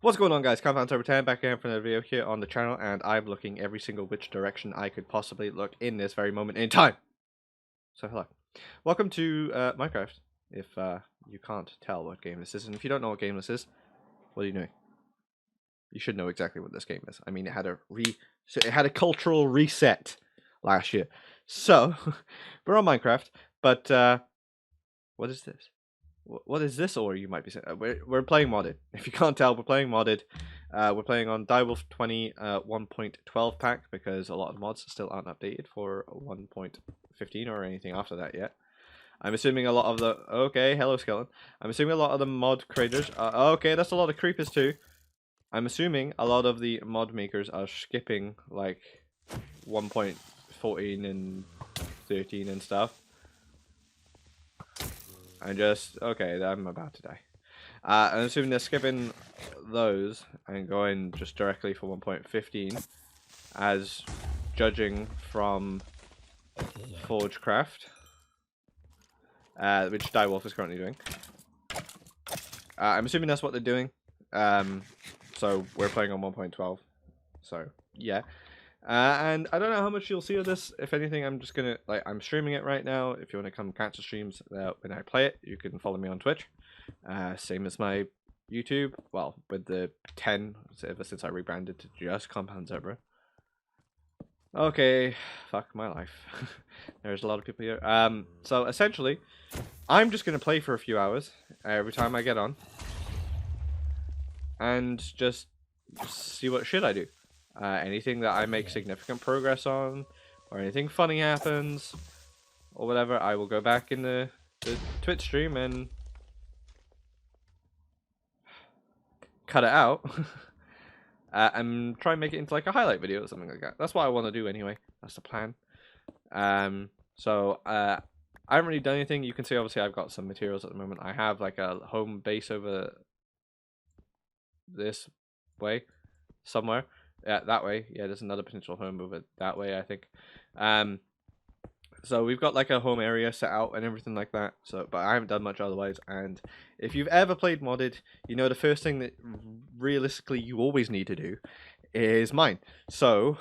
What's going on, guys? Compound Turbo 10 back again for another video here on the channel, and I'm looking every single which direction I could possibly look in this very moment in time. So hello. Welcome to Minecraft, if you can't tell what game this is, and if you don't know what game this is, what are you doing? You should know exactly what this game is. I mean, it had a cultural reset last year. So, we're on Minecraft, but what is this? What is this, or you might be saying we're playing modded. If you can't tell, we're playing modded. We're playing on Direwolf 20 1.12 pack because a lot of mods still aren't updated for 1.15 or anything after that yet. I'm assuming a lot of the hello skeleton. I'm assuming a lot of the mod creators. Okay, that's a lot of creepers too. I'm assuming a lot of the mod makers are skipping like 1.14 and 13 and stuff. I'm about to die. I'm assuming they're skipping those and going just directly for 1.15, as judging from Forgecraft, which Direwolf is currently doing. I'm assuming that's what they're doing. So we're playing on 1.12. So yeah. And I don't know how much you'll see of this. If anything, I'm just gonna I'm streaming it right now. If you want to come catch the streams when I play it, you can follow me on Twitch. Same as my YouTube. Well, with the 10 ever since I rebranded to just Compound Zebra. Okay, fuck my life. There's a lot of people here. So essentially, I'm just gonna play for a few hours every time I get on, and just see what shit I do. Anything that I make significant progress on, or anything funny happens, or whatever, I will go back in the Twitch stream and cut it out and try and make it into like a highlight video or something like that. That's what I want to do anyway. That's the plan. I haven't really done anything. You can see obviously I've got some materials at the moment. I have like a home base over this way somewhere. Yeah, that way. Yeah, there's another potential home over that way, I think. So we've got like a home area set out and everything like that. So, but I haven't done much otherwise. And if you've ever played modded, you know the first thing that realistically you always need to do is mine. So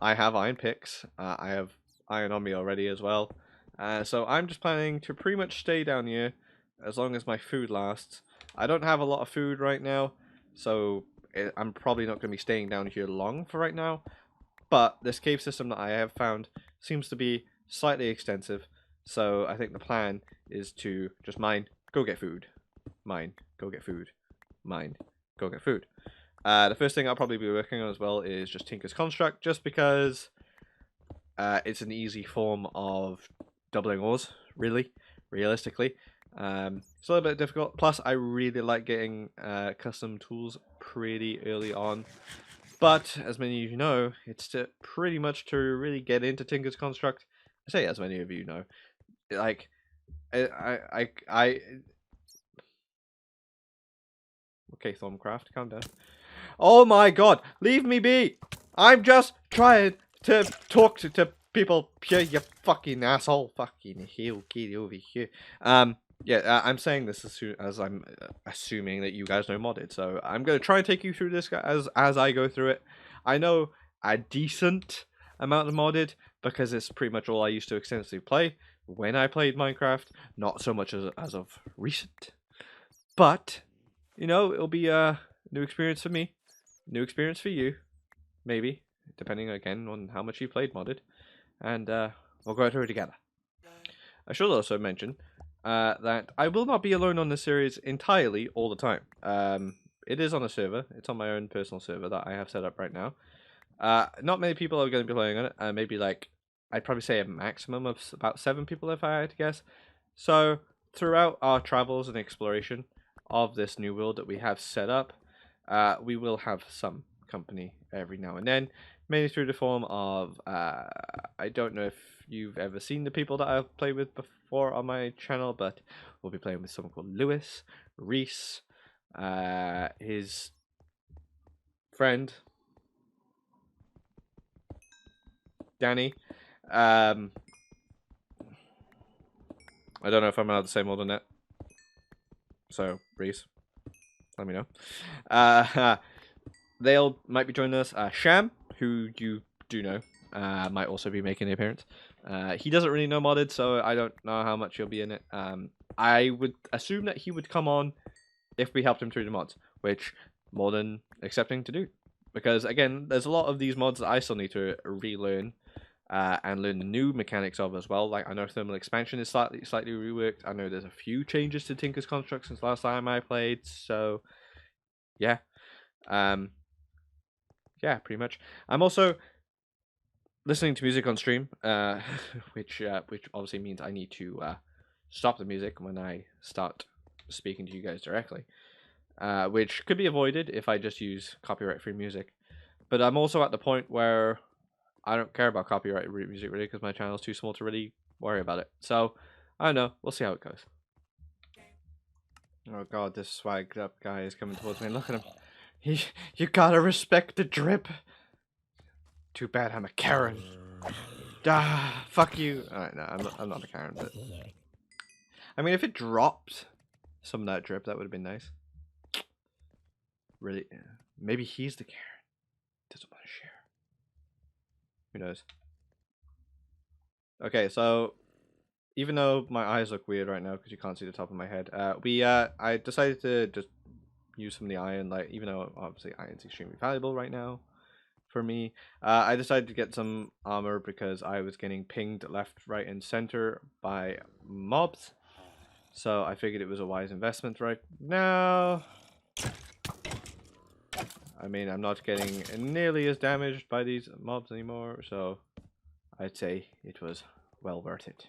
I have iron picks. I have iron on me already as well. So I'm just planning to pretty much stay down here as long as my food lasts. I don't have a lot of food right now, so I'm probably not going to be staying down here long for right now, but this cave system that I have found seems to be slightly extensive, so I think the plan is to just mine, go get food, mine, go get food, mine, go get food. The first thing I'll probably be working on as well is just Tinker's Construct, just because it's an easy form of doubling ores, really, realistically. It's a little bit difficult. Plus, I really like getting custom tools pretty early on. But as many of you know, it's pretty much to really get into Tinker's Construct. I say as many of you know, like I okay, Thorncraft, calm down. Oh my God, leave me be! I'm just trying to talk to people. You fucking asshole! Fucking hell, get over here. Yeah, I'm saying this as I'm assuming that you guys know modded, so I'm gonna try and take you through this as I go through it. I know a decent amount of modded because it's pretty much all I used to extensively play when I played Minecraft. Not so much as of recent, but you know it'll be a new experience for me, new experience for you, maybe depending again on how much you played modded, and we'll go through it together. I should also mention that I will not be alone on this series entirely all the time. It is on a server. It's on my own personal server that I have set up right now. Not many people are going to be playing on it. Maybe like, I'd probably say a maximum of about 7 people if I had to guess. So throughout our travels and exploration of this new world that we have set up, we will have some company every now and then, mainly through the form of I don't know if you've ever seen the people that I've played with before on my channel, but we'll be playing with someone called Lewis, Reese, his friend Danny. I don't know if I'm allowed to say more than that. So Reese, let me know. They'll might be joining us. Sham, who you do know, might also be making an appearance. He doesn't really know modded, so I don't know how much he'll be in it. I would assume that he would come on if we helped him through the mods, which more than accepting to do. Because again, there's a lot of these mods that I still need to relearn and learn the new mechanics of as well. Like I know thermal expansion is slightly reworked. I know there's a few changes to Tinker's Construct since last time I played. So yeah, yeah, pretty much. I'm also listening to music on stream, which obviously means I need to stop the music when I start speaking to you guys directly, which could be avoided if I just use copyright-free music. But I'm also at the point where I don't care about copyright music really because my channel is too small to really worry about it. So I don't know. We'll see how it goes. Oh god, this swagged up guy is coming towards me. Look at him. You gotta respect the drip. Too bad I'm a Karen. Ah, fuck you. Alright, no, I'm not a Karen, but I mean, if it dropped some of that drip, that would have been nice. Really, maybe he's the Karen. Doesn't want to share. Who knows? Okay, so even though my eyes look weird right now because you can't see the top of my head, I decided to just use some of the iron, like even though obviously iron's extremely valuable right now for me. I decided to get some armor because I was getting pinged left, right, and center by mobs. So I figured it was a wise investment right now. I mean, I'm not getting nearly as damaged by these mobs anymore, so I'd say it was well worth it.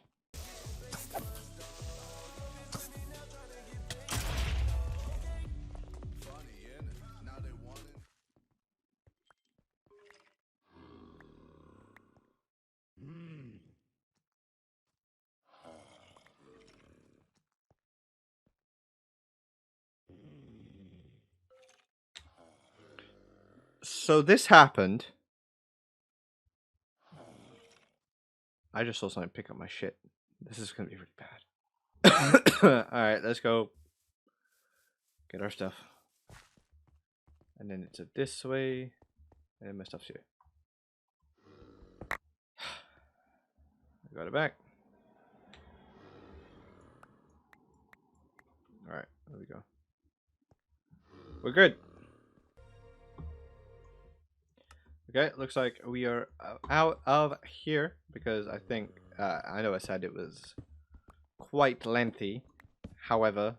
So this happened. I just saw something pick up my shit. This is gonna be really bad. Alright, let's go get our stuff. And then it's this way. And my stuff's here. I got it back. Alright, there we go. We're good. Okay, looks like we are out of here because I think, I know I said it was quite lengthy. However,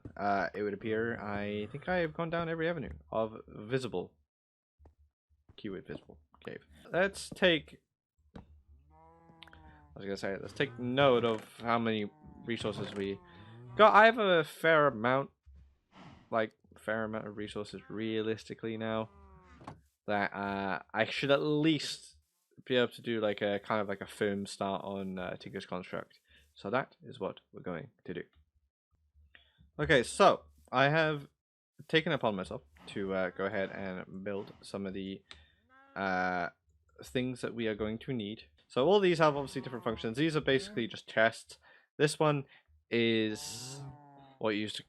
it would appear I think I have gone down every avenue of visible, keyword visible cave. Let's take, let's take note of how many resources we got. I have a fair amount of resources realistically now that I should at least be able to do like a kind of like a firm start on Tinker's Construct. So that is what we're going to do. Okay, so I have taken upon myself to go ahead and build some of the things that we are going to need. So all these have obviously different functions. These are basically just chests. This one is what you use to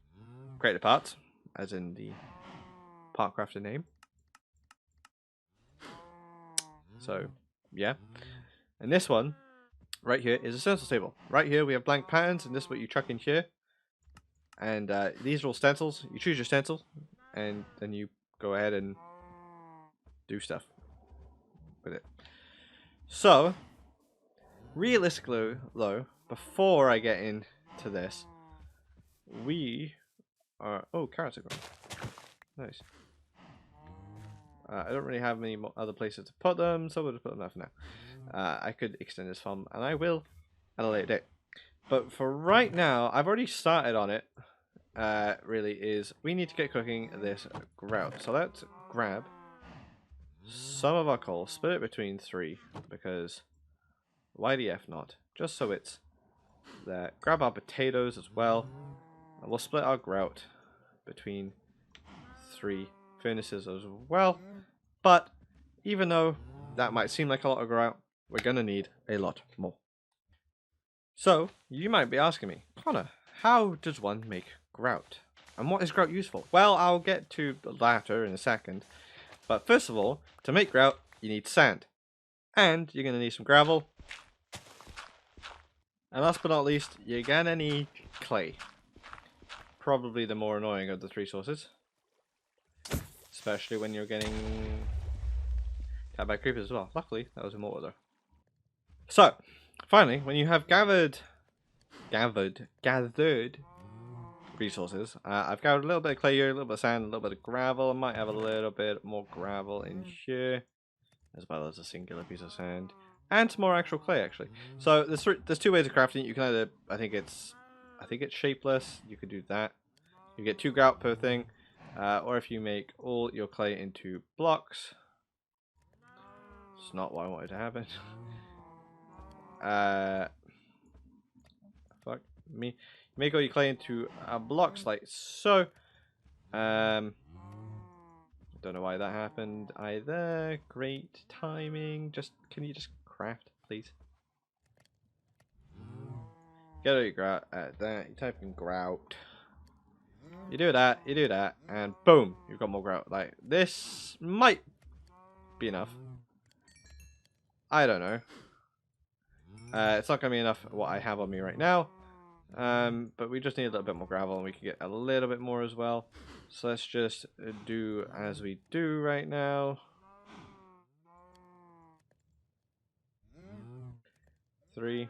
create the parts, as in the part crafter name. So, yeah. And this one, right here, is a stencil table. Right here, we have blank patterns, and this is what you chuck in here. And these are all stencils. You choose your stencil, and then you go ahead and do stuff with it. So, realistically, though, before I get into this, we are... Oh, carrots are grown. Nice. I don't really have many other places to put them, so we'll just put them there for now. I could extend this farm, and I will at a later date. But for right now, I've already started on it. Really is we need to get cooking this grout. So let's grab some of our coal, split it between 3 because why the F not? Just so it's there. Grab our potatoes as well, and we'll split our grout between 3 furnaces as well. But even though that might seem like a lot of grout, we're gonna need a lot more. So you might be asking me, Connor, how does one make grout? And what is grout useful? Well, I'll get to the latter in a second. But first of all, to make grout, you need sand. And you're going to need some gravel. And last but not least, you're going to need clay. Probably the more annoying of the three sources. Especially when you're getting attacked by creepers as well. Luckily, that was immortal though. So, finally, when you have gathered resources, I've gathered a little bit of clay here, a little bit of sand, a little bit of gravel. I might have a little bit more gravel in here, as well as a singular piece of sand, and some more actual clay actually. So there's two ways of crafting it. You can either, I think it's shapeless. You could do that. You get 2 grout per thing, or if you make all your clay into blocks. It's not what I wanted to happen. Fuck me. Make all your clay into blocks like so. Don't know why that happened either. Great timing. Can you just craft, please? Get all your grout at that. You type in grout. You do that, and boom, you've got more grout. Like, this might be enough. I don't know. It's not going to be enough what I have on me right now. But we just need a little bit more gravel, and we can get a little bit more as well. So let's just do as we do right now. 3,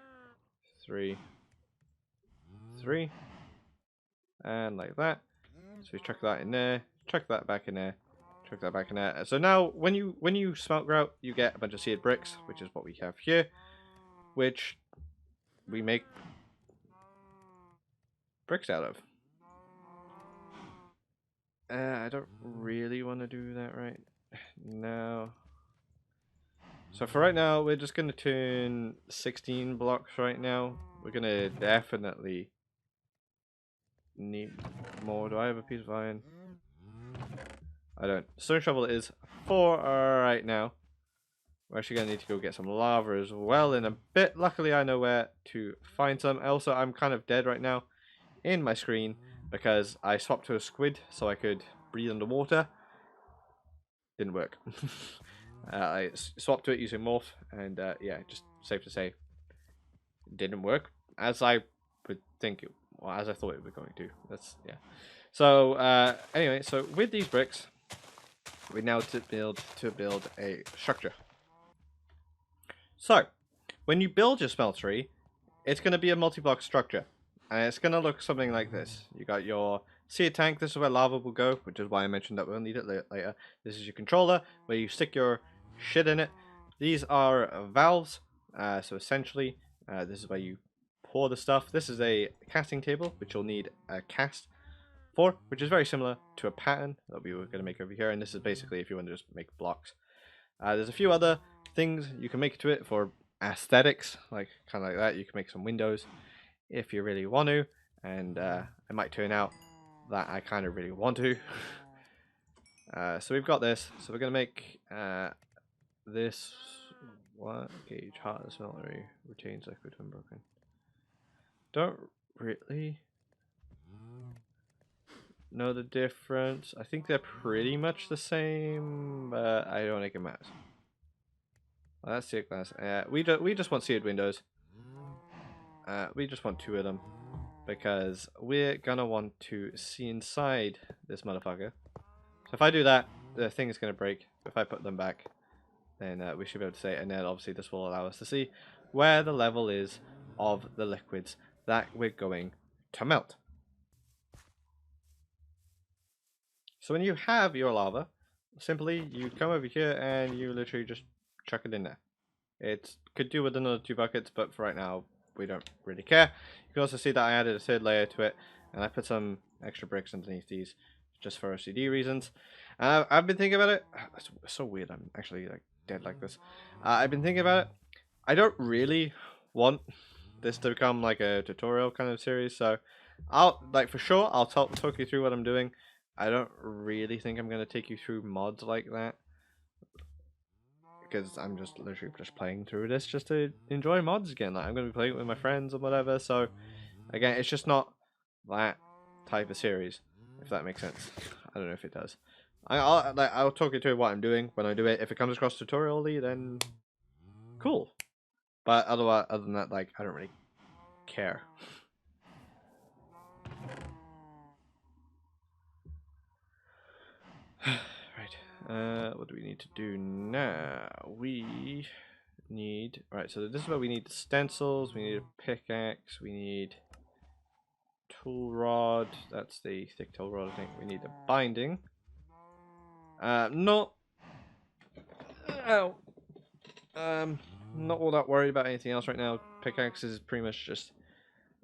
3, 3, and like that. So we chuck that in there, chuck that back in there, chuck that back in there. So now when you smelt grout, you get a bunch of seared bricks, which is what we have here, which we make bricks out of. I don't really want to do that right now. So for right now, we're just going to turn 16 blocks right now. We're going to definitely need more. Do I have a piece of iron? I don't. Stone shovel is 4 right now. We're actually going to need to go get some lava as well in a bit. Luckily, I know where to find some. Also, I'm kind of dead right now in my screen because I swapped to a squid so I could breathe underwater. Didn't work. I swapped to it using morph, and yeah, just safe to say, didn't work as I would think it, or as I thought it was going to. That's yeah. So anyway, so with these bricks, we now to build a structure. So when you build your smeltery, it's going to be a multi-block structure, and it's going to look something like this. You got your seed tank. This is where lava will go, which is why I mentioned that we'll need it later. This is your controller, where you stick your shit in it. These are valves. So essentially, this is where you pour the stuff. This is a casting table, which you'll need a cast for, which is very similar to a pattern that we were going to make over here. And this is basically if you want to just make blocks. There's a few other things you can make to it for aesthetics, like kind of like that. You can make some windows if you really want to, and it might turn out that I kind of really want to. So we've got this. So we're going to make this. What? Gauge heart of the smeltery retains liquid when broken. Don't really know the difference. I think they're pretty much the same, but I don't think it matters. Well, that's seared glass. We just want seared windows. We just want 2 of them because we're gonna want to see inside this motherfucker. So if I do that, the thing is gonna break. If I put them back, then we should be able to say, and then obviously this will allow us to see where the level is of the liquids that we're going to melt. So when you have your lava, simply you come over here and you literally just chuck it in there. It could do with another 2 buckets, but for right now we don't really care. You can also see that I added a 3rd layer to it, and I put some extra bricks underneath these just for OCD reasons. I've been thinking about it. It's so weird. I'm actually like dead like this. I've been thinking about it. I don't really want this to become like a tutorial kind of series, so I'll for sure I'll talk you through what I'm doing. I don't really think I'm gonna take you through mods like that, because I'm just literally just playing through this just to enjoy mods again. Like, I'm gonna be playing it with my friends or whatever. So again, it's just not that type of series. if that makes sense. I don't know if it does. I'll talk you through what I'm doing when I do it. If it comes across tutorially, then cool. But otherwise, other than that, like, I don't really care. Right. What do we need to do now? We need... Right, so this is where we need the stencils, we need a pickaxe, we need tool rod. That's the thick tool rod, I think. We need the binding. Not... Ow. Not all that worried about anything else right now. Pickaxes is pretty much just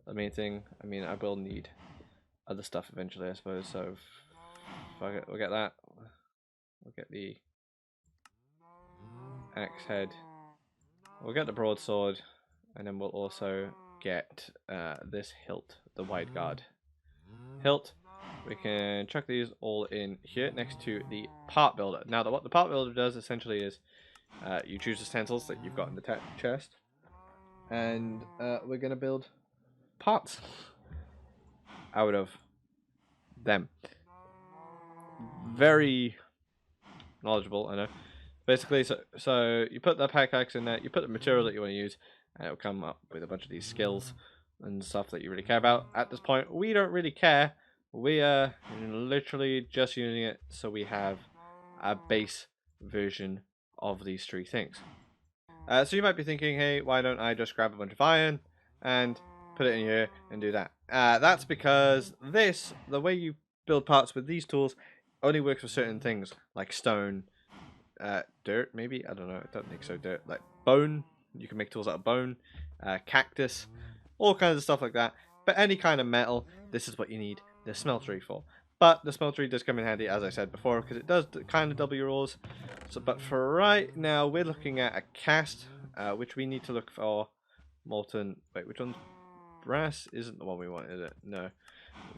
the main thing. I mean, I will need other stuff eventually, I suppose, so... Fuck it, we'll get that. We'll get the axe head. We'll get the broadsword, and then we'll also get this hilt, the wide guard hilt. We can chuck these all in here next to the part builder. Now, what the part builder does essentially is you choose the stencils that you've got in the chest, and we're going to build parts out of them. Very knowledgeable, I know. Basically, so you put the pickaxe in there, you put the material that you want to use, and it'll come up with a bunch of these skills and stuff that you really care about. At this point, we don't really care. We are literally just using it so we have a base version of these three things. So you might be thinking, hey, why don't I just grab a bunch of iron and put it in here and do that? That's because the way you build parts with these tools only works for certain things, like stone, dirt, maybe? I don't know. I don't think so. Dirt. Like bone. You can make tools out of bone. Cactus. All kinds of stuff like that. But any kind of metal, this is what you need the smeltery for. But the smeltery does come in handy, as I said before, because it does kind of double your ores. So, but for right now, we're looking at a cast, which we need to look for molten... Wait, which one's... Brass isn't the one we want, is it? No.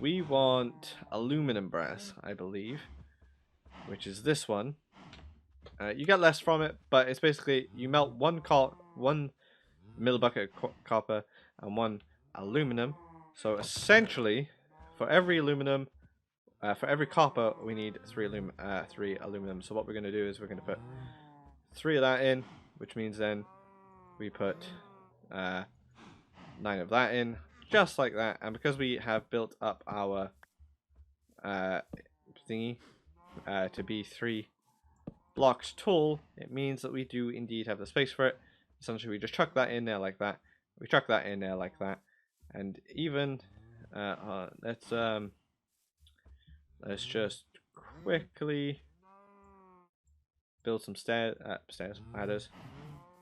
We want aluminum brass, I believe, which is this one. You get less from it, but it's basically you melt one millibucket of copper and one aluminum. So essentially, for every aluminum, for every copper, we need three aluminum. So what we're going to do is we're going to put 3 of that in, which means then we put 9 of that in, just like that. And because we have built up our thingy to be 3 blocks tall, it means that we do indeed have the space for it. Essentially, we just chuck that in there like that. We chuck that in there like that, and even let's just quickly build some ladders,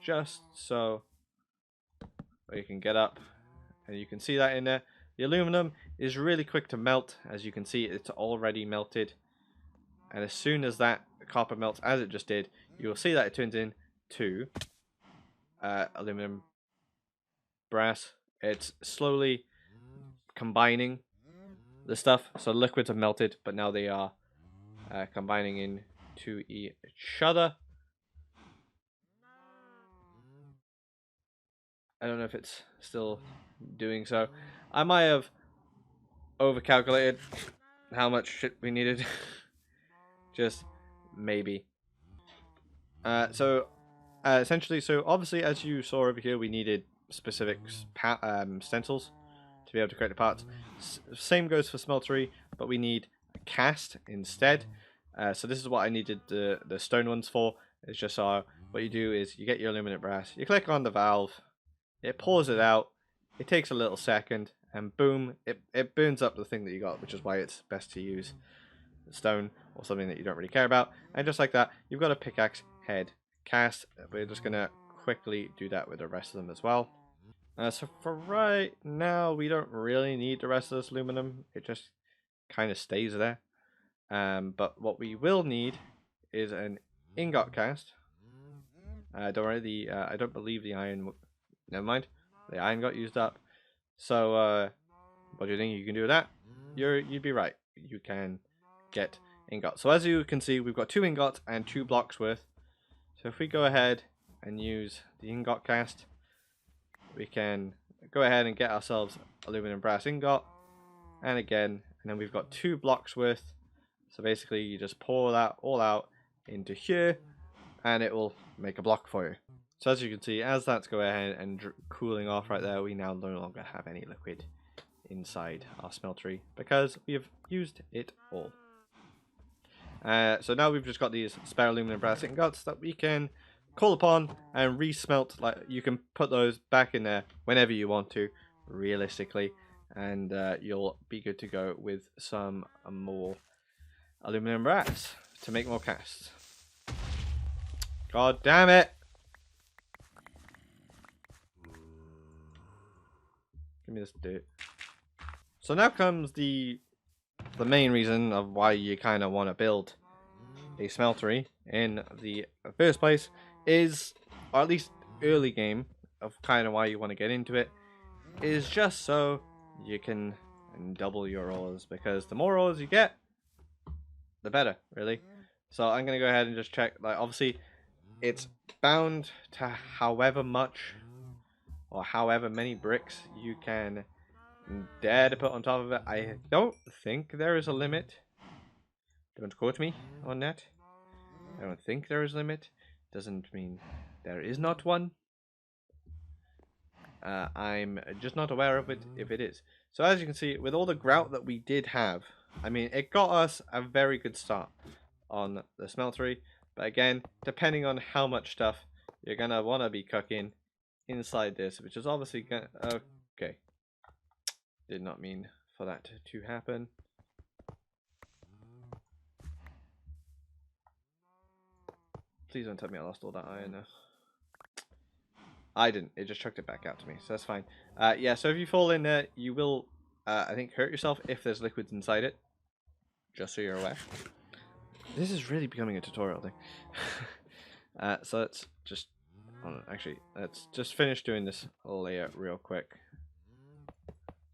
just so you can get up, and you can see that in there. The aluminum is really quick to melt, as you can see. It's already melted, and as soon as that copper melts, as it just did, you will see that it turns into aluminum brass. It's slowly combining the stuff, so liquids are melted, but now they are combining into each other. I don't know if it's still doing so. I might have overcalculated how much shit we needed. Just maybe. Essentially, so obviously, as you saw over here, we needed specific stencils to be able to create the parts. Same goes for smeltery, but we need a cast instead. So this is what I needed the stone ones for. It's just so what you do is you get your aluminum brass, you click on the valve, it pours it out, it takes a little second, and boom, it burns up the thing that you got, which is why it's best to use stone or something that you don't really care about. And just like that, you've got a pickaxe head cast. We're just gonna quickly do that with the rest of them as well. So for right now, we don't really need the rest of this aluminum. It just kind of stays there. But what we will need is an ingot cast. Don't worry, I don't believe the iron... Never mind. The iron got used up. So, what do you think you can do with that? You'd be right. You can get ingot. So as you can see, we've got 2 ingots and 2 blocks worth. So if we go ahead and use the ingot cast, we can go ahead and get ourselves aluminum brass ingot, and again and then we've got 2 blocks worth. So basically you just pour that all out into here, and it will make a block for you. So as you can see, as that's going ahead and cooling off right there, we now no longer have any liquid inside our smeltery because we have used it all. So now we've just got these spare aluminum brass ingots that we can call upon and re-smelt. Like, you can put those back in there whenever you want to, realistically, and you'll be good to go with some more aluminum brass to make more casts. God damn it! Give me this dirt. So now comes the main reason of why you kind of want to build a smeltery in the first place is, or at least early game of kind of why you want to get into it, is just so you can double your ores, because the more ores you get, the better, really. So I'm going to go ahead and just check, like, obviously it's bound to however much or however many bricks you can dare to put on top of it. I don't think there is a limit. Don't quote me on that. I don't think there is a limit. Doesn't mean there is not one. I'm just not aware of it if it is. So as you can see, with all the grout that we did have, I mean, it got us a very good start on the smeltery. But again, depending on how much stuff you're going to want to be cooking inside this, which is obviously going to... Okay. Did not mean for that to happen. Please don't tell me I lost all that iron. I didn't. It just chucked it back out to me, so that's fine. Yeah, so if you fall in there, you will, I think, hurt yourself if there's liquids inside it. Just so you're aware. This is really becoming a tutorial thing. So let's just... actually, let's just finish doing this layer real quick.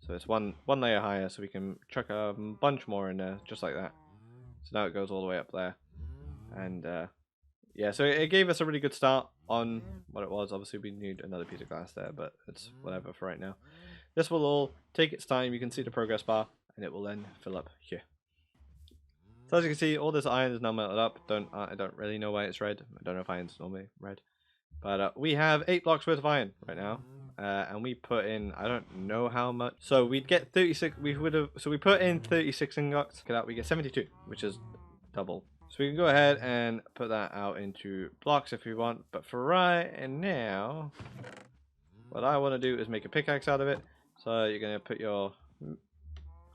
So it's one layer higher, so we can chuck a bunch more in there, just like that. So now it goes all the way up there. And yeah, so it gave us a really good start on what it was. Obviously we need another piece of glass there, but it's whatever for right now. This will all take its time. You can see the progress bar, and it will then fill up here. So as you can see, all this iron is now melted up. I don't really know why it's red. I don't know if iron's normally red. But we have 8 blocks worth of iron right now. And we put in, I don't know how much. So we'd get 36, so we put in 36 ingots. Look at that, we get 72, which is double. So we can go ahead and put that out into blocks if we want. But for right now, what I want to do is make a pickaxe out of it. So you're going to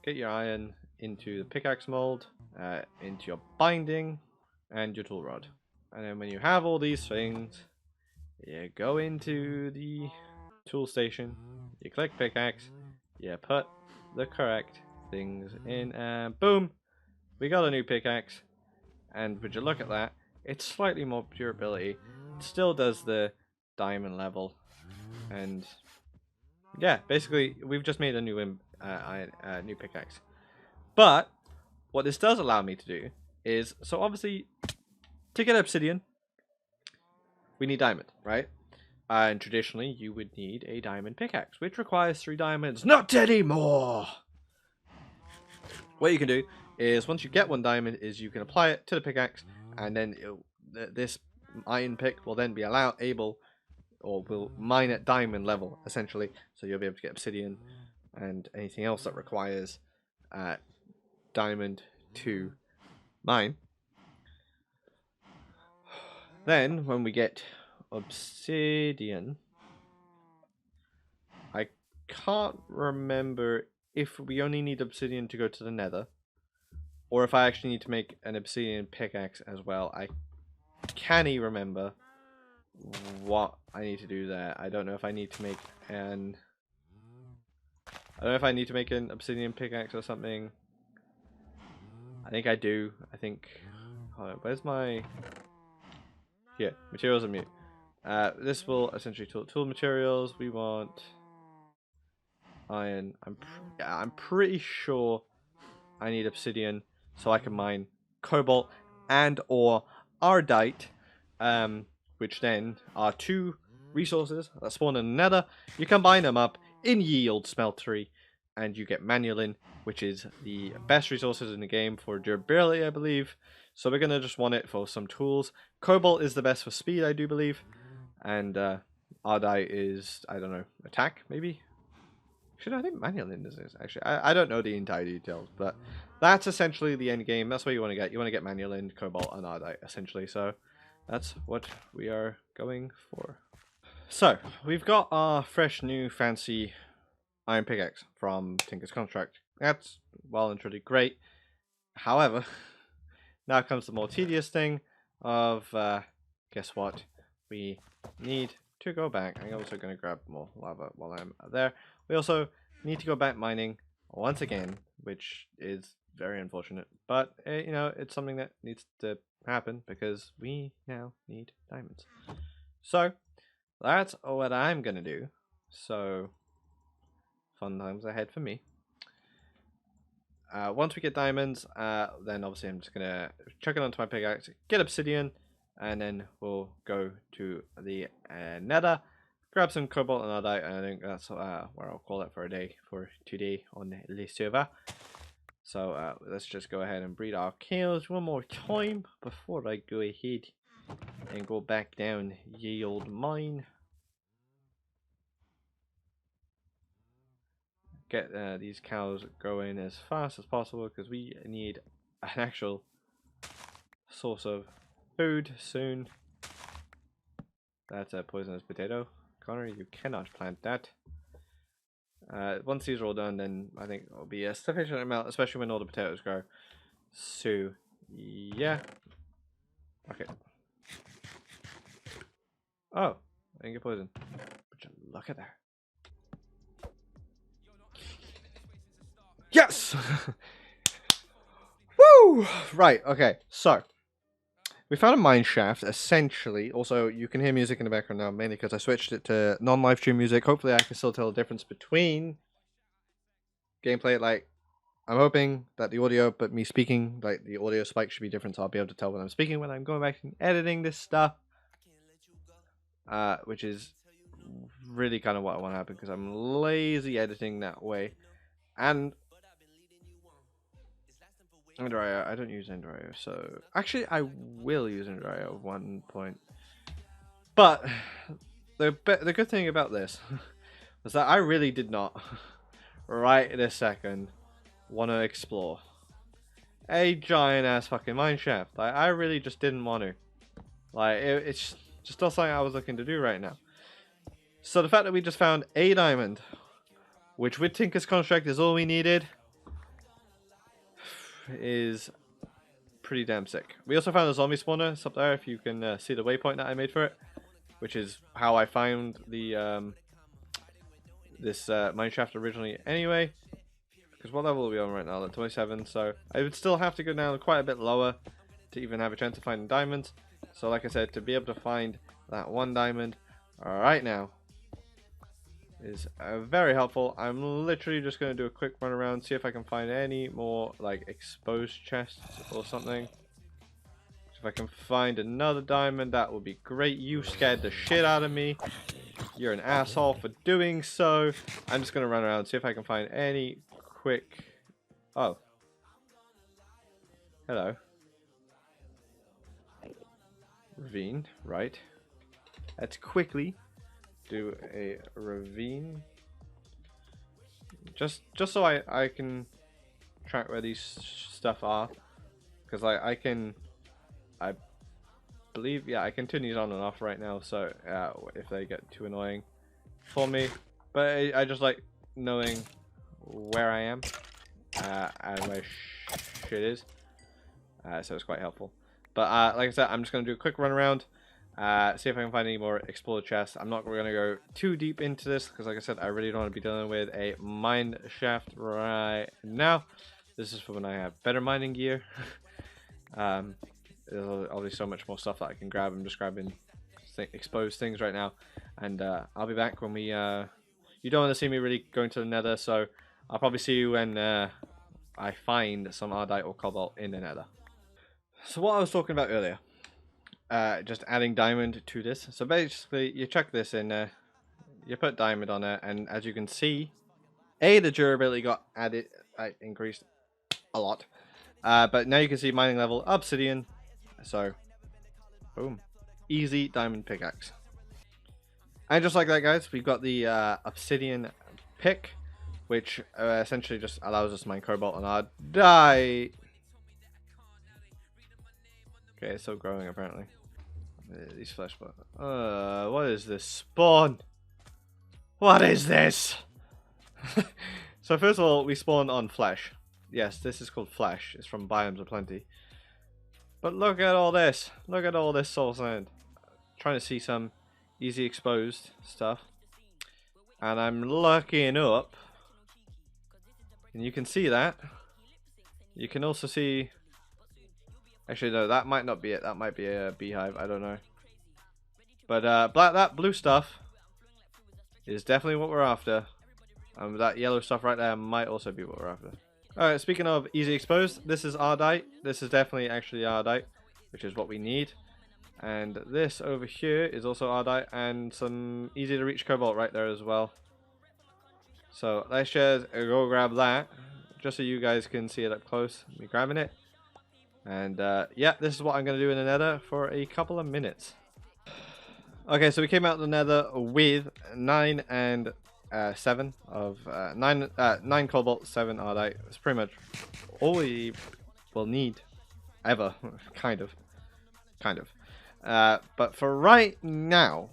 get your iron into the pickaxe mold, into your binding, and your tool rod. And then when you have all these things, you go into the tool station, you click pickaxe, you put the correct things in, and boom, we got a new pickaxe. And would you look at that, it's slightly more durability. It still does the diamond level, and yeah, basically we've just made a new new pickaxe. But what this does allow me to do is, so obviously to get obsidian we need diamond, right? And traditionally you would need a diamond pickaxe, which requires 3 diamonds. Not anymore! What you can do is, once you get 1 diamond, is you can apply it to the pickaxe, and then this iron pick will then be will mine at diamond level, essentially. So you'll be able to get obsidian and anything else that requires diamond to mine. Then, when we get obsidian, I can't remember if we only need obsidian to go to the nether, or if I actually need to make an obsidian pickaxe as well. I can't remember what I need to do there. I don't know if I need to make an... I don't know if I need to make an obsidian pickaxe or something. I think I do. I think... Hold on, where's my... Here, materials and mute. This will essentially tool materials. We want iron. I'm pretty sure I need obsidian so I can mine cobalt and or ardite, which then are 2 resources that spawn in the nether. You combine them up in ye old smeltery, and you get manulin, which is the best resources in the game for durability, I believe. So we're gonna just want it for some tools. Cobalt is the best for speed, I do believe, and Ardite is, I don't know, attack maybe. I think manual in this is actually. I don't know the entire details, but that's essentially the end game. That's what you want to get. You want to get manual in, cobalt, and Ardite essentially. So that's what we are going for. So we've got our fresh new fancy iron pickaxe from Tinker's Contract. That's well and truly great. However, now comes the more tedious thing of guess what? We need to go back. I'm also going to grab more lava while I'm there. We also need to go back mining once again, which is very unfortunate. But, you know, it's something that needs to happen because we now need diamonds. So, that's what I'm going to do. So, fun times ahead for me. Once we get diamonds, then obviously I'm just going to chuck it onto my pickaxe, get obsidian, and then we'll go to the nether, grab some cobalt and Ardite, and I think that's where I'll call it for a day, for today on the server. So let's just go ahead and breed our cows one more time before I go ahead and go back down ye old mine. Get these cows going as fast as possible because we need an actual source of food soon. That's a poisonous potato. Connor, you cannot plant that. Once these are all done, then I think it'll be a sufficient amount, especially when all the potatoes grow. So, yeah. Okay. Oh, I didn't get poisoned. But look at that. Yes! Woo! Right, okay, so. We found a mine shaft, essentially. Also, you can hear music in the background now, mainly because I switched it to non-live stream music. Hopefully, I can still tell the difference between gameplay. Like, I'm hoping that the audio, but me speaking, like, the audio spike should be different, so I'll be able to tell when I'm speaking, when I'm going back and editing this stuff. Which is really kind of what I want to happen, because I'm lazy editing that way. And Ender.io, I don't use Ender.io, so actually I will use Ender.io at one point. But the good thing about this was that I really did not, right this second, want to explore a giant ass fucking mine shaft. Like, I really just didn't want to. Like, it's just not something I was looking to do right now. So the fact that we just found a diamond, which with Tinker's Contract is all we needed, is pretty damn sick. We also found a zombie spawner. It's up there if you can see the waypoint that I made for it, which is how I found the this mineshaft originally anyway. Because what level are we on right now? 27, so I would still have to go down quite a bit lower to even have a chance of finding diamonds. So like I said, to be able to find that one diamond right now is very helpful. I'm literally just going to do a quick run around, see if I can find any more like exposed chests or something. If I can find another diamond, that would be great. You scared the shit out of me. You're an asshole for doing so. I'm just going to run around and see if I can find any quick... Oh. Hello. Ravine, right. Let's quickly do a ravine. Just so I can track where these stuff are. Because I believe, yeah, I can turn these on and off right now, so if they get too annoying for me. But I just like knowing where I am and where shit is. So it's quite helpful. But like I said, I'm just going to do a quick run around, see if I can find any more explored chests. I'm not going to go too deep into this because, like I said, I really don't want to be dealing with a mine shaft right now. This is for when I have better mining gear. There's obviously so much more stuff that I can grab. I'm just grabbing exposed things right now, and I'll be back when we you don't want to see me really going to the nether, so I'll probably see you when I find some Ardite or cobalt in the nether. So what I was talking about earlier, just adding diamond to this. So basically you chuck this in, you put diamond on it, and as you can see, The durability got added, increased a lot. But now you can see mining level obsidian. So, boom. Easy diamond pickaxe. And just like that, guys, we've got the obsidian pick, which essentially just allows us to mine cobalt on our die. Okay, it's still growing apparently. These flesh buttons. What is this spawn? What is this? So first of all, we spawn on flesh. Yes, this is called flesh. It's from Biomes of Plenty. But look at all this. Look at all this soul sand. Trying to see some easy exposed stuff. And I'm looking up. And you can see that. You can also see... Actually, no, that might not be it. That might be a beehive. I don't know. But that blue stuff is definitely what we're after. And that yellow stuff right there might also be what we're after. Alright, speaking of easy exposed, this is Ardite. This is definitely actually Ardite, which is what we need. And this over here is also Ardite and some easy to reach cobalt right there as well. So let's just go grab that, just so you guys can see it up close. Me grabbing it. And yeah, this is what I'm going to do in the nether for a couple of minutes. Okay, so we came out of the nether with 9 and 7 of 9 cobalt, 7 ardite. It's pretty much all we will need ever, kind of. But for right now,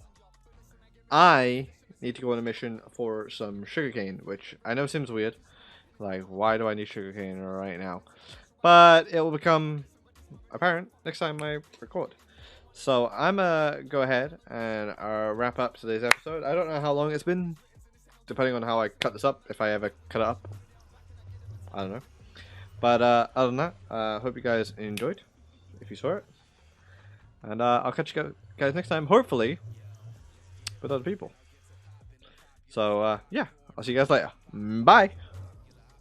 I need to go on a mission for some sugarcane, which I know seems weird. Like, why do I need sugarcane right now? But it will become apparent next time I record. So I'm gonna go ahead and wrap up today's episode. I don't know how long it's been, depending on how I cut this up, if I ever cut it up. I don't know. But other than that, hope you guys enjoyed, if you saw it. And I'll catch you guys next time, hopefully, with other people. So yeah, I'll see you guys later. Bye!